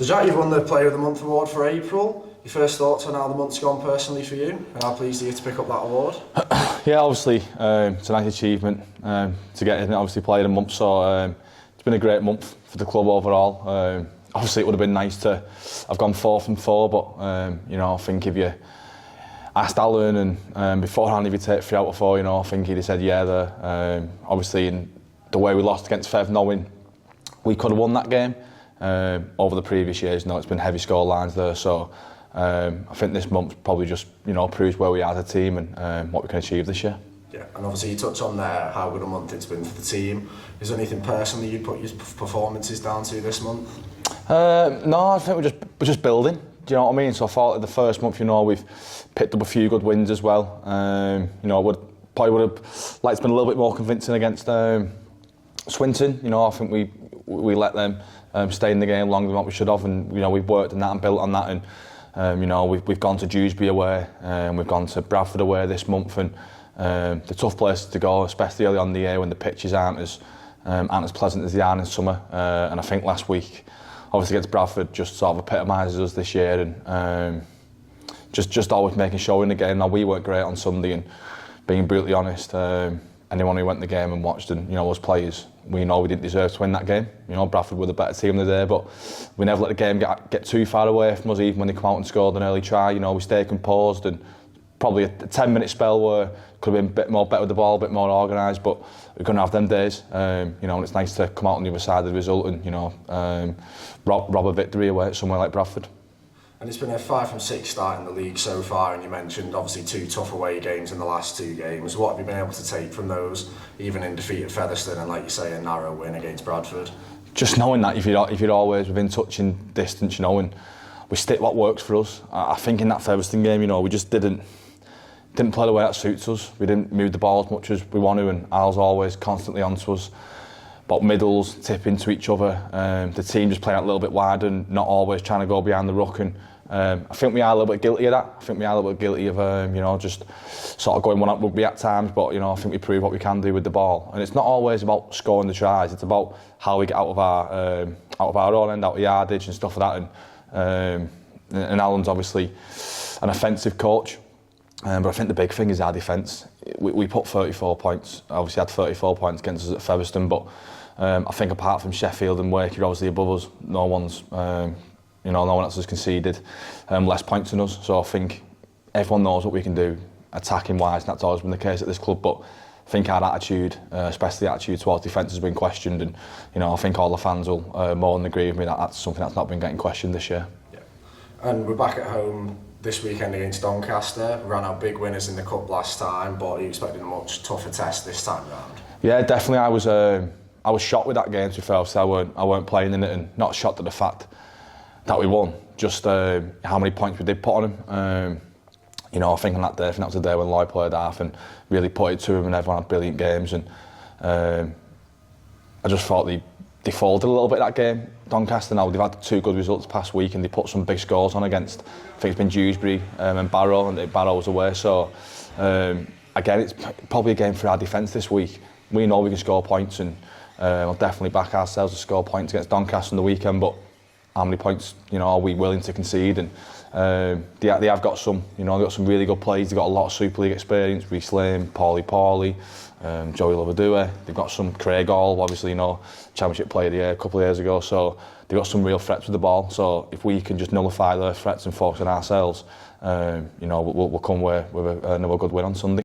So Jack, you've won the Player of the Month award for April. Your first thoughts on how the month's gone personally for you, and how pleased are you to pick up that award? Yeah, obviously it's a nice achievement to get in, obviously Player of the Month, so it's been a great month for the club overall. Obviously it would have been nice to have gone 4 from 4, but you know, I think if you asked Alan and beforehand if you take 3 out of 4, you know, I think he'd have said yeah there. Obviously in the way we lost against Fev, knowing we could have won that game over the previous years, you know, it's been heavy score lines there, so I think this month probably just, you know, proves where we are as a team and what we can achieve this year. Yeah, and obviously you touched on there how good a month it's been for the team. Is there anything personally you'd put your performances down to this month? No, I think we're just building. Do you know what I mean? So I thought in the first month, you know, we've picked up a few good wins as well. You know, probably would have liked to been a little bit more convincing against Swinton. You know, I think we let them stay in the game longer than what we should have, and you know, we've worked on that and built on that, and you know, we've gone to Dewsbury away, and we've gone to Bradford away this month, and the tough places to go, especially early on in the year when the pitches aren't as pleasant as they are in summer. And I think last week, obviously against Bradford, just sort of epitomises us this year, and just always making sure in the game. Now we weren't great on Sunday, and being brutally honest, anyone who went in the game and watched, and you know, us players, we know we didn't deserve to win that game. You know, Bradford were the better team of the day, but we never let the game get too far away from us, even when they come out and scored an early try. You know, we stayed composed, and probably a 10-minute spell where could have been a bit more better with the ball, a bit more organised, but we're going to have them days. You know, and it's nice to come out on the other side of the result and, you know, rob a victory away at somewhere like Bradford. And it's been a 5 from 6 start in the league so far, and you mentioned obviously 2 tough away games in the last 2 games. What have you been able to take from those, even in defeat at Featherstone and, like you say, a narrow win against Bradford? Just knowing that if you're always within touching distance, you know, and we stick what works for us. I think in that Featherstone game, you know, we just didn't play the way that suits us. We didn't move the ball as much as we want to, and Al's always constantly onto us. But middles tip into each other. The team just playing out a little bit wider and not always trying to go behind the ruck. And I think we are a little bit guilty of that. I think we are a little bit guilty of you know, just sort of going one-up rugby at times. But you know, I think we prove what we can do with the ball. And it's not always about scoring the tries. It's about how we get out of our own end, out of yardage and stuff like that. And Alan's obviously an offensive coach. But I think the big thing is our defence. We put 34 points, obviously had 34 points against us at Featherstone, but I think apart from Sheffield and Wake, you're obviously above us, no one else has conceded less points than us. So I think everyone knows what we can do attacking wise, and that's always been the case at this club. But I think our attitude, especially the attitude towards defence, has been questioned, and you know, I think all the fans will more than agree with me that that's something that's not been getting questioned this year. Yeah. And we're back at home this weekend against Doncaster. Ran out big winners in the cup last time, but are you expecting a much tougher test this time round? Yeah, definitely. I was shocked with that game, to be fair. So I weren't playing in it, and not shocked at the fact that we won. Just how many points we did put on them. You know, I think on that day, I think that was the day when Lloyd played half and really put it to him, and everyone had brilliant games. And I just thought they folded a little bit that game. Doncaster now, they've had 2 good results past week, and they put some big scores on against, I think it's been Dewsbury and Barrow, and Barrow was away. So again, it's probably a game for our defence this week. We know we can score points, and we'll definitely back ourselves to score points against Doncaster on the weekend. But how many points, you know, are we willing to concede? And they have got some, you know, got some really good players. They've got a lot of Super League experience. Reece Lane, Paulie, Joey Lovadua. They've got some Craig Hall, obviously, you know, Championship Player of the Year a couple of years ago. So they've got some real threats with the ball. So if we can just nullify their threats and focus on ourselves, you know, we'll come away with another good win on Sunday.